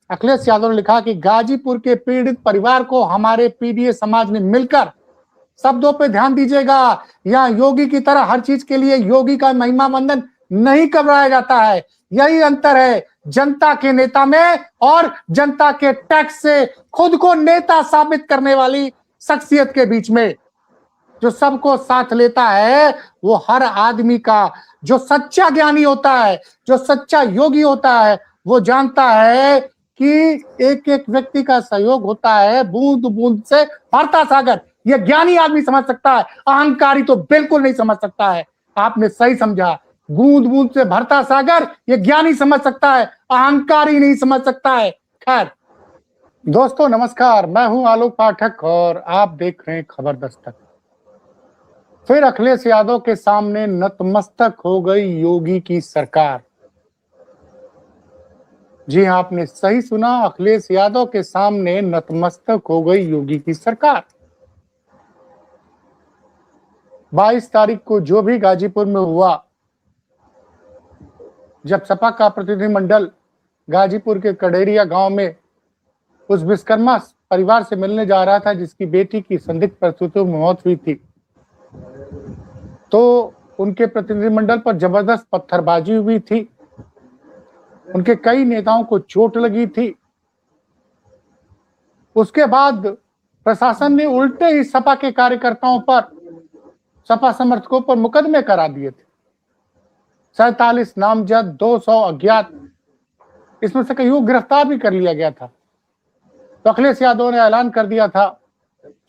अखिलेश यादव ने लिखा कि गाजीपुर के पीड़ित परिवार को हमारे पीडीए समाज ने मिलकर शब्दों पे ध्यान दीजिएगा। यहाँ योगी की तरह हर चीज के लिए योगी का महिमा वंदन नहीं करवाया जाता है। यही अंतर है जनता के नेता में और जनता के टैक्स से खुद को नेता साबित करने वाली शख्सियत के बीच में। जो सबको साथ लेता है वो हर आदमी का, जो सच्चा ज्ञानी होता है, जो सच्चा योगी होता है, वो जानता है कि एक एक व्यक्ति का सहयोग होता है बूंद बूंद से भरता सागर। ये ज्ञानी आदमी समझ सकता है, अहंकारी तो बिल्कुल नहीं समझ सकता है। आपने सही समझा, बूंद बूंद से भरता सागर ये ज्ञानी समझ सकता है, अहंकारी नहीं समझ सकता है। खैर दोस्तों नमस्कार, मैं हूं आलोक पाठक और आप देख रहे हैं खबर दस्तक। फिर अखिलेश यादव के सामने नतमस्तक हो गई योगी की सरकार। जी हां, आपने सही सुना, अखिलेश यादव के सामने नतमस्तक हो गई योगी की सरकार। 22 तारीख को जो भी गाजीपुर में हुआ, जब सपा का प्रतिनिधिमंडल गाजीपुर के कडेरिया गांव में उस विश्वकर्मा परिवार से मिलने जा रहा था जिसकी बेटी की संदिग्ध परिस्थितियों में मौत हुई थी, तो उनके प्रतिनिधिमंडल पर जबरदस्त पत्थरबाजी हुई थी, उनके कई नेताओं को चोट लगी थी। उसके बाद प्रशासन ने उल्टे ही सपा के कार्यकर्ताओं पर, सपा समर्थकों पर मुकदमे करा दिए थे। 47 नामजद, 200 अज्ञात, इसमें से कईयों को गिरफ्तार भी कर लिया गया था। तो अखिलेश यादव ने ऐलान कर दिया था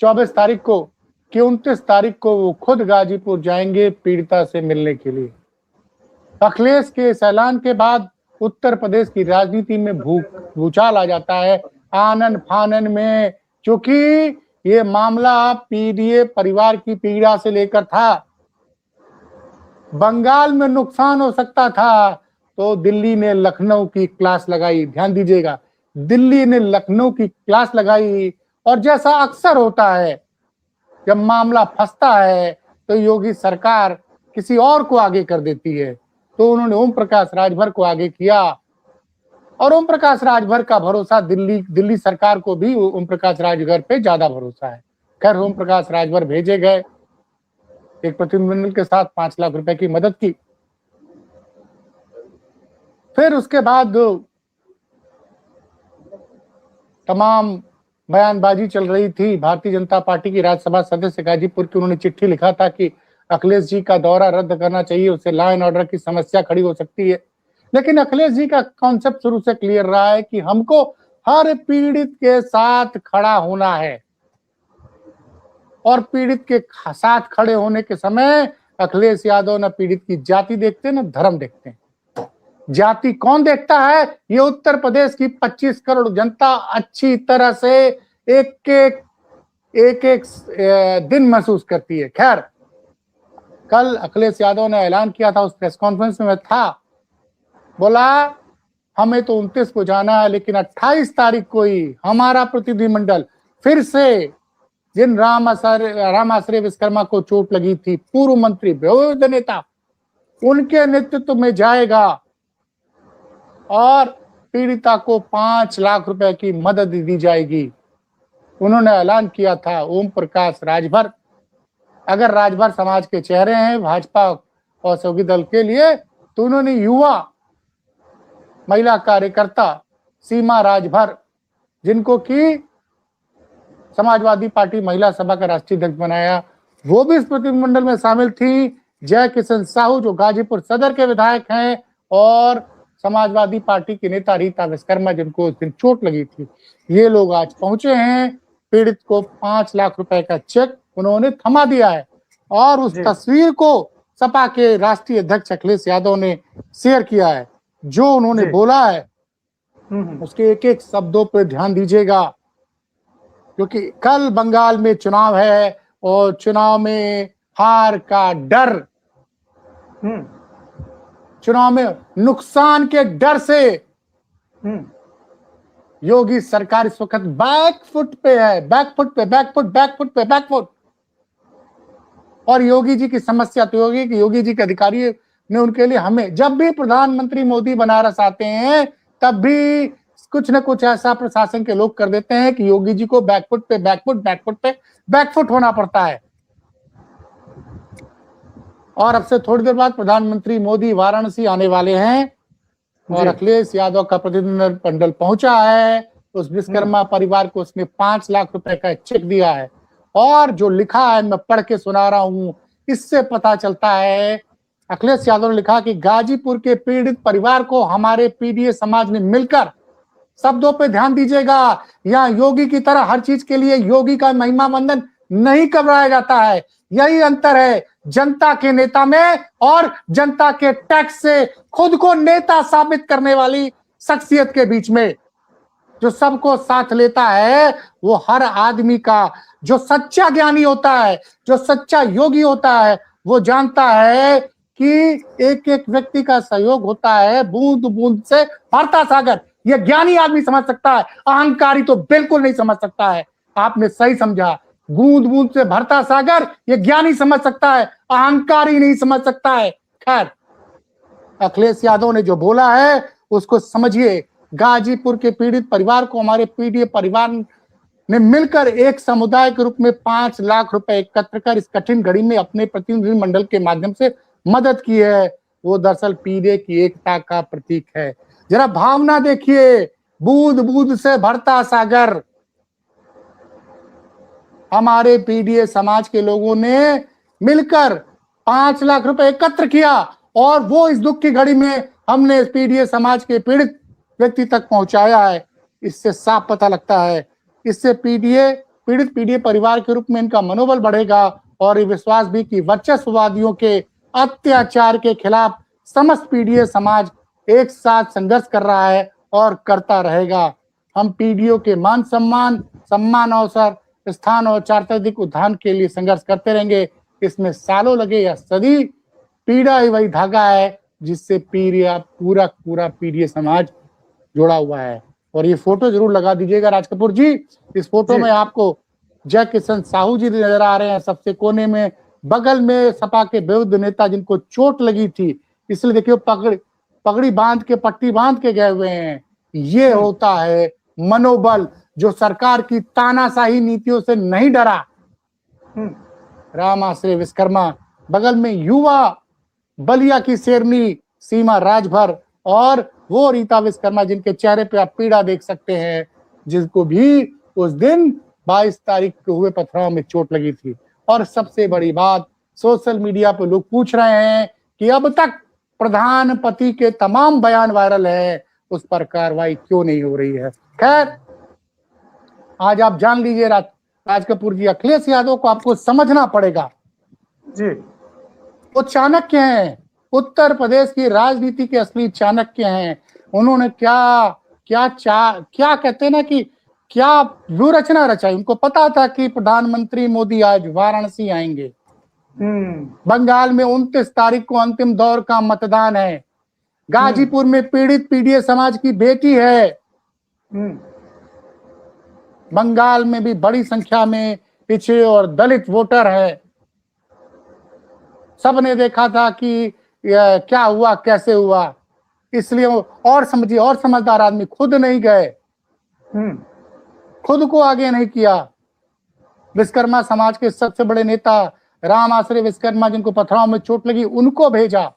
24 तारीख को कि 29 तारीख को वो खुद गाजीपुर जाएंगे पीड़िता से मिलने के लिए। अखिलेश के इस ऐलान के बाद उत्तर प्रदेश की राजनीति में भूचाल आ जाता है, आनन फानन में, क्योंकि ये मामला पीडीए परिवार की पीड़ा से लेकर था। बंगाल में नुकसान हो सकता था तो दिल्ली ने लखनऊ की क्लास लगाई। ध्यान दीजिएगा, दिल्ली ने लखनऊ की क्लास लगाई। और जैसा अक्सर होता है जब मामला फंसता है तो योगी सरकार किसी और को आगे कर देती है। तो उन्होंने ओम प्रकाश राजभर को आगे किया और ओम प्रकाश राजभर का भरोसा दिल्ली सरकार को भी ओम प्रकाश राजभर पे ज्यादा भरोसा है। खैर ओम प्रकाश राजभर भेजे गए, एक प्रतिनिधिमंडल के साथ 5 लाख रुपए की मदद की। फिर उसके बाद तमाम बयानबाजी चल रही थी। भारतीय जनता पार्टी की राज्यसभा सदस्य गाजीपुर की, उन्होंने चिट्ठी लिखा था कि अखिलेश जी का दौरा रद्द करना चाहिए, उससे लॉ एंड ऑर्डर की समस्या खड़ी हो सकती है। लेकिन अखिलेश जी का कॉन्सेप्ट शुरू से क्लियर रहा है कि हमको हर पीड़ित के साथ खड़ा होना है। और पीड़ित के साथ खड़े होने के समय अखिलेश यादव न पीड़ित की जाति देखते न धर्म देखते हैं। जाति कौन देखता है? ये उत्तर प्रदेश की 25 करोड़ जनता अच्छी तरह से एक एक दिन महसूस करती है। खैर कल अखिलेश यादव ने ऐलान किया था, उस प्रेस कॉन्फ्रेंस में था, बोला हमें तो 29 को जाना है लेकिन 28 तारीख को ही हमारा प्रतिनिधिमंडल फिर से, जिन राम आश्रय विश्वकर्मा को चोट लगी थी, पूर्व मंत्री, वयोवृद्ध नेता, उनके नेतृत्व में जाएगा और पीड़िता को 5 लाख रुपए की मदद दी जाएगी। उन्होंने ऐलान किया था ओम प्रकाश राजभर। अगर राजभर समाज के चेहरे हैं भाजपा और सहयोगी दल के लिए, तो उन्होंने युवा महिला कार्यकर्ता सीमा राजभर, जिनको कि समाजवादी पार्टी महिला सभा का राष्ट्रीय अध्यक्ष बनाया, वो भी इस प्रतिनिधिमंडल में शामिल थी। जय किशन साहू जो गाजीपुर सदर के विधायक हैं, और समाजवादी पार्टी के नेता रीता विश्वकर्मा जिनको उस दिन चोट लगी थी, ये लोग आज पहुंचे हैं। पीड़ित को 5 लाख रुपए का चेक उन्होंने थमा दिया है और उस तस्वीर को सपा के राष्ट्रीय अध्यक्ष अखिलेश यादव ने शेयर किया है। जो उन्होंने बोला है उसके एक एक शब्दों पर ध्यान दीजिएगा, क्योंकि कल बंगाल में चुनाव है और चुनाव में हार का डर, चुनाव में नुकसान के डर से योगी सरकार इस वक्त बैकफुट पे है, बैकफुट। और योगी जी की समस्या तो योगी जी के अधिकारी ने उनके लिए, हमें जब भी प्रधानमंत्री मोदी बनारस आते हैं तब भी कुछ न कुछ ऐसा प्रशासन के लोग कर देते हैं कि योगी जी को बैकफुट होना पड़ता है। और अब से थोड़ी देर बाद प्रधानमंत्री मोदी वाराणसी आने वाले हैं और अखिलेश यादव का प्रतिनिधिमंडल पहुंचा है। उस विश्वकर्मा परिवार को उसने 5 लाख रुपए का चेक दिया है और जो लिखा है मैं पढ़ के सुना रहा हूं, इससे पता चलता है अखिलेश यादव ने लिखा कि गाजीपुर के पीड़ित परिवार को हमारे पीडीए समाज ने मिलकर, शब्दों पे ध्यान दीजिएगा, यहाँ योगी की तरह हर चीज के लिए योगी का महिमा वंदन नहीं करवाया जाता है। यही अंतर है जनता के नेता में और जनता के टैक्स से खुद को नेता साबित करने वाली शख्सियत के बीच में। जो सबको साथ लेता है वो हर आदमी का, जो सच्चा ज्ञानी होता है, जो सच्चा योगी होता है, वो जानता है कि एक एक व्यक्ति का सहयोग होता है बूंद बूंद से भरता सागर। ये ज्ञानी आदमी समझ सकता है, अहंकारी तो बिल्कुल नहीं समझ सकता है। आपने सही समझा, बूंद बूंद से भरता सागर ये ज्ञानी समझ सकता है, अहंकारी नहीं समझ सकता है। खैर, अखिलेश यादव ने जो बोला है उसको समझिए। गाजीपुर के पीड़ित परिवार को हमारे पीडीए परिवार ने मिलकर एक समुदाय के रूप में 5 लाख रुपए एकत्र कर इस कठिन घड़ी में अपने प्रतिनिधि मंडल के माध्यम से मदद की है। वो दरअसल पीडीए की एकता का प्रतीक है। जरा भावना देखिए, बूंद बूंद से भरता सागर। हमारे पीडीए समाज के लोगों ने मिलकर 5 लाख रुपए एकत्र किया और वो इस दुख की घड़ी में हमने पीडीए समाज के पीड़ित व्यक्ति तक पहुंचाया है। इससे साफ पता लगता है, इससे पीड़ित पीडीए परिवार के रूप में इनका मनोबल बढ़ेगा और ये विश्वास भी कि वर्चस्ववादियों के अत्याचार के खिलाफ समस्त पीडीए समाज एक साथ संघर्ष कर रहा है और करता रहेगा। हम पीडीओ के मान सम्मान अवसर स्थान और चारित्रिक उत्थान के लिए संघर्ष करते रहेंगे। इसमें सालों लगे या सदी, पीड़ा ही वही धागा है जिससे पूरा पीडीए समाज जोड़ा हुआ है। और ये फोटो जरूर लगा दीजिएगा राज कपूर जी। इस फोटो में आपको जय किशन साहू जी नजर आ रहे हैं सबसे कोने में, बगल में सपा के विरुद्ध नेता जिनको चोट लगी थी, इसलिए देखिए पगड़ी बांध के, पट्टी बांध के गए हुए हैं। ये होता है मनोबल जो सरकार की तानाशाही नीतियों से नहीं डरा। राम आश्रय विश्वकर्मा, बगल में युवा बलिया की शेरनी सीमा राजभर और वो रीता विश्वकर्मा जिनके चेहरे पे आप पीड़ा देख सकते हैं, जिनको भी उस दिन 22 तारीख को हुए पथराव में चोट लगी थी। और सबसे बड़ी बात, सोशल मीडिया पे लोग पूछ रहे हैं कि अब तक प्रधानपति के तमाम बयान वायरल है, उस पर कार्रवाई क्यों नहीं हो रही है। खैर, आज आप जान लीजिए राज कपूर जी, अखिलेश यादव को आपको समझना पड़ेगा जी। वो चाणक्य हैं, उत्तर प्रदेश की राजनीति के असली चाणक्य हैं। उन्होंने क्या कहते हैं ना कि क्या व्यू रचना रचाई। उनको पता था कि प्रधानमंत्री मोदी आज वाराणसी आएंगे। बंगाल में 29 तारीख को अंतिम दौर का मतदान है। गाजीपुर में पीड़ित पीडीए समाज की बेटी है। बंगाल में भी बड़ी संख्या में पिछड़े और दलित वोटर है। सबने देखा था कि क्या हुआ, कैसे हुआ, इसलिए और समझिए, और समझदार आदमी खुद नहीं गए, खुद को आगे नहीं किया। विश्वकर्मा समाज के सबसे बड़े नेता राम आश्रय विश्वकर्मा जिनको पथराव में चोट लगी, उनको भेजा।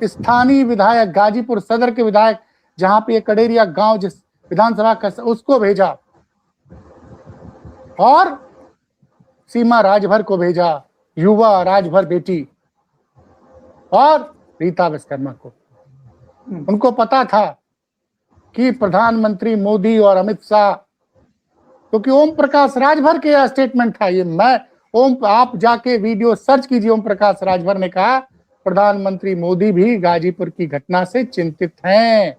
स्थानीय विधायक, गाजीपुर सदर के विधायक जहां पे कडेरिया गांव जिस विधानसभा का, उसको भेजा और सीमा राजभर को भेजा, युवा राजभर बेटी और रीता विश्वकर्मा को। उनको पता था कि प्रधानमंत्री मोदी और अमित शाह, क्योंकि ओम प्रकाश राजभर के स्टेटमेंट था ये, आप जाके वीडियो सर्च कीजिए। ओम प्रकाश राजभर ने कहा प्रधानमंत्री मोदी भी गाजीपुर की घटना से चिंतित हैं।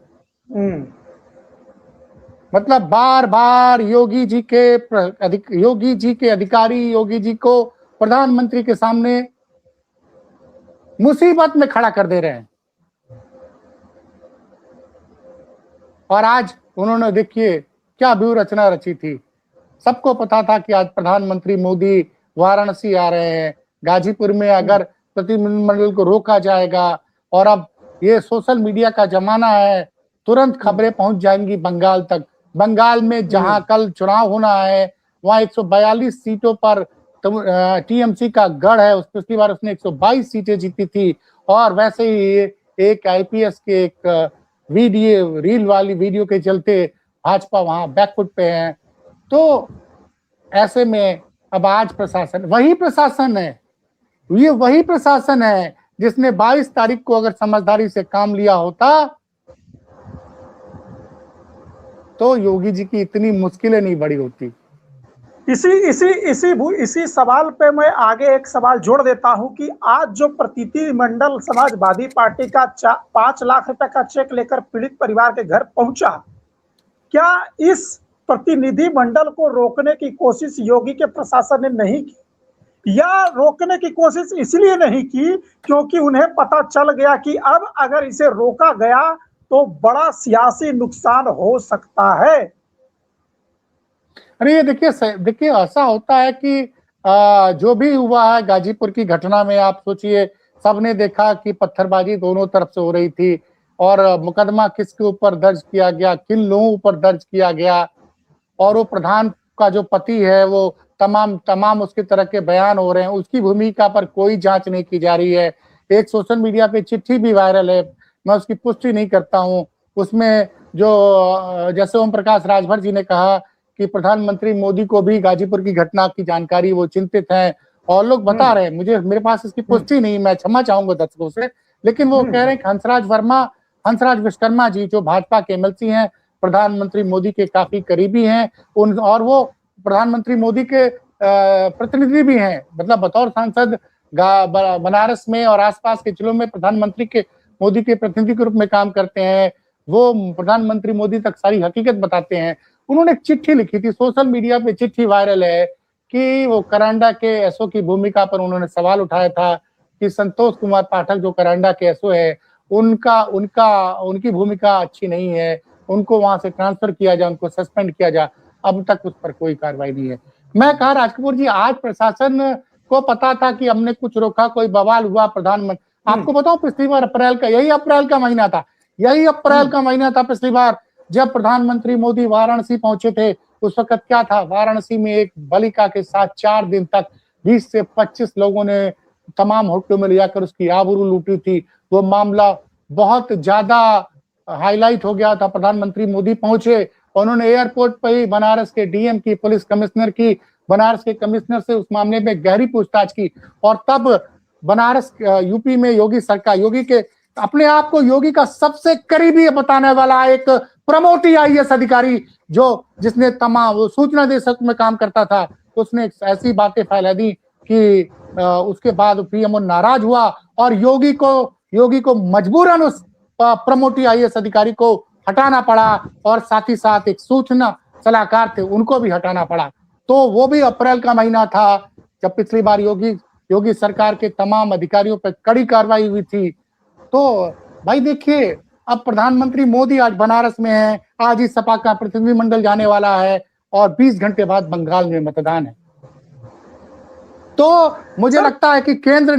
मतलब बार बार योगी जी के अधिकारी योगी जी को प्रधानमंत्री के सामने मुसीबत में खड़ा कर दे रहे हैं। और आज उन्होंने देखिए क्या व्यू रचना रची थी। सबको पता था कि आज प्रधानमंत्री मोदी वाराणसी आ रहे हैं। गाजीपुर में अगर प्रतिनिधिमंडल को रोका जाएगा, और अब ये सोशल मीडिया का जमाना है, तुरंत खबरें पहुंच जाएंगी बंगाल तक। बंगाल में जहां कल चुनाव होना है वहां 142 सीटों पर टीएमसी का गढ़ है। पिछली बार उसने 122 सीटें जीती थी। और वैसे ही एक आईपीएस के एक वीडियो रील वाली वीडियो के चलते भाजपा वहां बैकफुट पे है। तो ऐसे में अब आज प्रशासन वही प्रशासन है, ये वही प्रशासन है जिसने 22 तारीख को अगर समझदारी से काम लिया होता तो योगी जी की इतनी मुश्किलें नहीं बड़ी होती। इसी सवाल पे मैं आगे एक सवाल जोड़ देता हूं कि आज जो प्रतिनिधिमंडल समाजवादी पार्टी का 5 लाख रुपए का चेक लेकर पीड़ित परिवार के घर पहुंचा, क्या इस प्रतिनिधि मंडल को रोकने की कोशिश योगी के प्रशासन ने नहीं की, या रोकने की कोशिश इसलिए नहीं की क्योंकि उन्हें पता चल गया कि अब अगर इसे रोका गया तो बड़ा सियासी नुकसान हो सकता है? अरे ये देखिए ऐसा होता है कि जो भी हुआ है गाजीपुर की घटना में, आप सोचिए सबने देखा कि पत्थरबाजी दोनों तरफ से हो रही थी और मुकदमा किसके ऊपर दर्ज किया गया, किन लोगों ऊपर दर्ज किया गया। और वो प्रधान का जो पति है वो तमाम उसके तरह के बयान हो रहे हैं, उसकी भूमिका पर कोई जांच नहीं की जा रही है। एक सोशल मीडिया पे चिट्ठी भी वायरल है, मैं उसकी पुष्टि नहीं करता हूँ। उसमें जो जैसे ओम प्रकाश राजभर जी ने कहा कि प्रधानमंत्री मोदी को भी गाजीपुर की घटना की जानकारी, वो चिंतित हैं और लोग बता रहे हैं, मेरे पास इसकी पुष्टि नहीं, मैं क्षमा चाहूंगा दर्शकों से, लेकिन वो कह रहे हैं कि हंसराज विश्वकर्मा जी जो भाजपा के एमएलसी हैं, प्रधानमंत्री मोदी के काफी करीबी हैं, और वो प्रधानमंत्री मोदी के प्रतिनिधि भी हैं, मतलब बतौर सांसद बनारस में और आसपास के जिलों में प्रधानमंत्री के मोदी के प्रतिनिधि के रूप में काम करते हैं। वो प्रधानमंत्री मोदी तक सारी हकीकत बताते हैं। उन्होंने एक चिट्ठी लिखी थी, सोशल मीडिया पे चिट्ठी वायरल है कि वो करांडा के एसओ की भूमिका पर उन्होंने सवाल उठाया था कि संतोष कुमार पाठक जो करांडा के एसओ है उनकी भूमिका अच्छी नहीं है, उनको वहां से ट्रांसफर किया जाए, उनको सस्पेंड किया जाए। अब तक उस पर कोई कार्रवाई नहीं है। मैं कहा राजकपूर जी, आज प्रशासन को पता था कि हमने कुछ रोका, कोई बवाल हुआ, प्रधानमंत्री, आपको बताओ पिछली बार यही अप्रैल का महीना था पिछली बार जब प्रधानमंत्री मोदी वाराणसी पहुंचे थे। उस वक्त क्या था, वाराणसी में एक बालिका के साथ 4 दिन तक 20 से 25 लोगों ने तमाम होटलों में ले जाकर उसकी आबरू लूटी थी। वो मामला बहुत ज्यादा हाईलाइट हो गया था। प्रधानमंत्री मोदी पहुंचे, उन्होंने एयरपोर्ट पर ही बनारस के डीएम की, पुलिस कमिश्नर की, बनारस के कमिश्नर से उस मामले में गहरी पूछताछ की। और तब बनारस यूपी में योगी सरकार, योगी के अपने आप को योगी का सबसे करीबी बताने वाला एक प्रमोटी आईएएस अधिकारी जिसने तमाम सूचना देशक में काम करता था, उसने ऐसी बातें फैला दी कि उसके बाद पीएमओ नाराज हुआ और योगी को मजबूरन उस प्रमोटी आईएएस अधिकारी को हटाना पड़ा और साथ ही साथ एक सूचना सलाहकार थे उनको भी हटाना पड़ा। तो वो भी अप्रैल का महीना था जब पिछली बार योगी सरकार के तमाम अधिकारियों पर कड़ी कार्रवाई हुई थी। तो भाई देखिए, अब प्रधानमंत्री मोदी आज बनारस में है, आज इस सपा का प्रतिनिधिमंडल जाने वाला है और 20 घंटे बाद बंगाल में मतदान है। तो मुझे लगता है कि केंद्र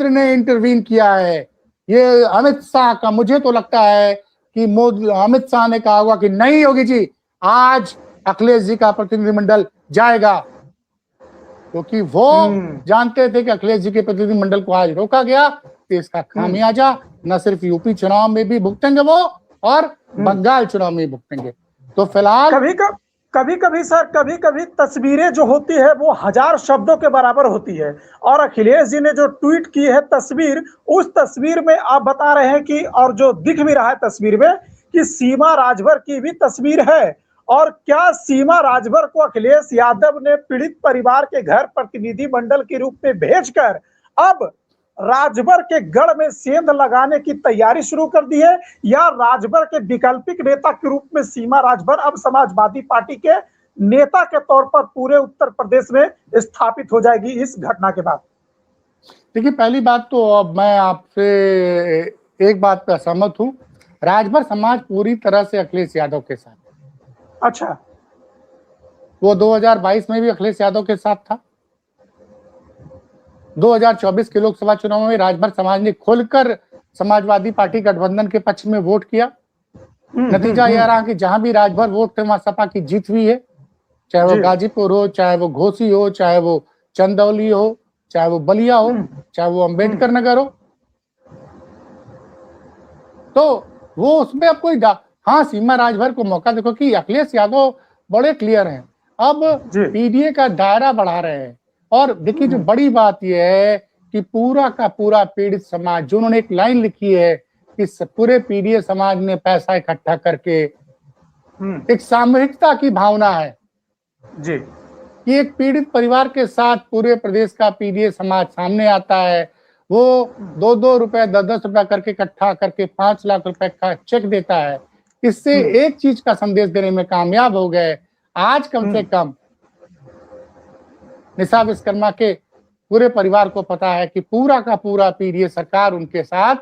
ने इंटरवीन किया है। ये अमित शाह का, मुझे तो लगता है कि अमित शाह ने कहा होगा कि नहीं योगी जी, आज अखिलेश जी का प्रतिनिधिमंडल जाएगा, क्योंकि वो जानते थे कि अखिलेश जी के प्रतिनिधिमंडल को आज रोका गया तो इसका खामियाजा न सिर्फ यूपी चुनाव में भी भुगतेंगे वो और बंगाल चुनाव में भुगतेंगे। तो फिलहाल कभी कभी तस्वीरें जो होती है वो 1000 शब्दों के बराबर होती है। और अखिलेश जी ने जो ट्वीट की है तस्वीर, उस तस्वीर में आप बता रहे हैं कि, और जो दिख भी रहा है तस्वीर में, कि सीमा राजभर की भी तस्वीर है। और क्या सीमा राजभर को अखिलेश यादव ने पीड़ित परिवार के घर प्रतिनिधि मंडल के रूप में भेजकर अब राजभर के गढ़ में सेंध लगाने की तैयारी शुरू कर दी है, या राजभर के वैकल्पिक नेता के रूप में सीमा राजभर अब समाजवादी पार्टी के नेता के तौर पर पूरे उत्तर प्रदेश में स्थापित हो जाएगी इस घटना के बाद? देखिए, पहली बात तो अब मैं आपसे एक बात पर सहमत हूं, राजभर समाज पूरी तरह से अखिलेश यादव के साथ। अच्छा, वो 2022 में भी अखिलेश यादव के साथ था। 2024 के लोकसभा चुनाव में राजभर समाज ने खुलकर समाजवादी पार्टी गठबंधन के पक्ष में वोट किया। नतीजा यह रहा कि जहां भी राजभर वोट थे वहां सपा की जीत हुई है, चाहे वो गाजीपुर हो, चाहे वो घोसी हो, चाहे वो चंदौली हो, चाहे वो बलिया हो, चाहे वो अंबेडकर नगर हो। तो वो उसमें अब कोई हाँ, सीमा राजभर को मौका देखो कि अखिलेश यादव बड़े क्लियर हैं, अब पीडीए का दायरा बढ़ा रहे हैं। और देखिए जो बड़ी बात यह है कि पूरा का पूरा पीड़ित समाज, जो उन्होंने एक लाइन लिखी है कि पूरे पीडीए समाज ने पैसा इकट्ठा करके, एक सामूहिकता की भावना है जी कि एक पीड़ित परिवार के साथ पूरे प्रदेश का पीडीए समाज सामने आता है। वो 2-2 रुपए 10-10 रुपए करके इकट्ठा करके 5 लाख रुपए का चेक देता है। इससे एक चीज का संदेश देने में कामयाब हो गए। आज कम से कम निशा विश्वकर्मा के पूरे परिवार को पता है कि पूरा का पूरा पीडीए सरकार उनके साथ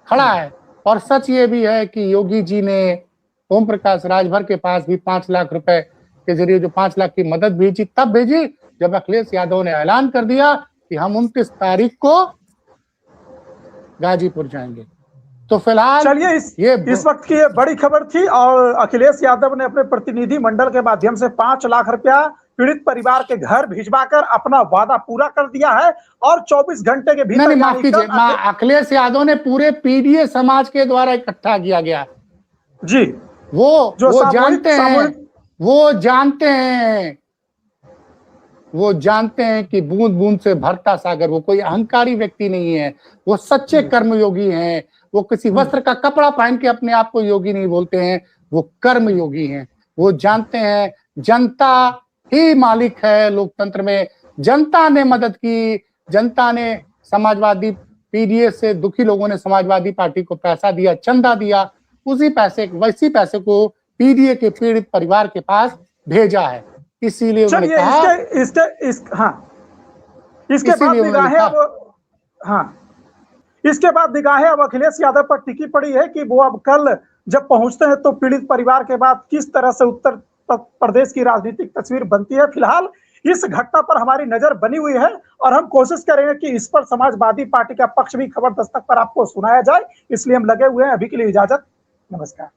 खड़ा है। और सच ये भी है कि योगी जी ने ओम प्रकाश राजभर के पास भी 5 लाख रुपए के जरिए जो 5 लाख की मदद भेजी, तब भेजी जब अखिलेश यादव ने ऐलान कर दिया कि हम 29 तारीख को गाजीपुर जाएंगे। तो फिलहाल चलिए इस वक्त की ये बड़ी खबर थी और अखिलेश यादव ने अपने प्रतिनिधि मंडल के माध्यम से 5 लाख रुपया पीड़ित परिवार के घर भिजवाकर अपना वादा पूरा कर दिया है और 24 घंटे के भीतर माफ कीजिए, अखिलेश यादव ने पूरे पीडीए समाज के द्वारा इकट्ठा किया गया जी। वो जानते हैं कि बूंद बूंद से भरता सागर। वो कोई अहंकारी व्यक्ति नहीं है, वो सच्चे कर्मयोगी हैं। वो किसी वस्त्र का कपड़ा पहन के अपने आप को योगी नहीं बोलते हैं, वो कर्मयोगी हैं। वो जानते हैं जनता ही मालिक है लोकतंत्र में। जनता ने मदद की, जनता ने समाजवादी पीडीए से दुखी लोगों ने समाजवादी पार्टी को पैसा दिया, चंदा दिया, वैसी पैसे को पीडीए के पीड़ित परिवार के पास भेजा है। इसीलिए उन्होंने कहा इसके बाद निगाहें अब अखिलेश यादव पर टिकी पड़ी है कि वो अब कल जब पहुंचते हैं तो पीड़ित परिवार के बाद किस तरह से उत्तर प्रदेश की राजनीतिक तस्वीर बनती है। फिलहाल इस घटना पर हमारी नजर बनी हुई है और हम कोशिश करेंगे कि इस पर समाजवादी पार्टी का पक्ष भी खबर दस्तक पर आपको सुनाया जाए। इसलिए हम लगे हुए हैं। अभी के लिए इजाजत, नमस्कार।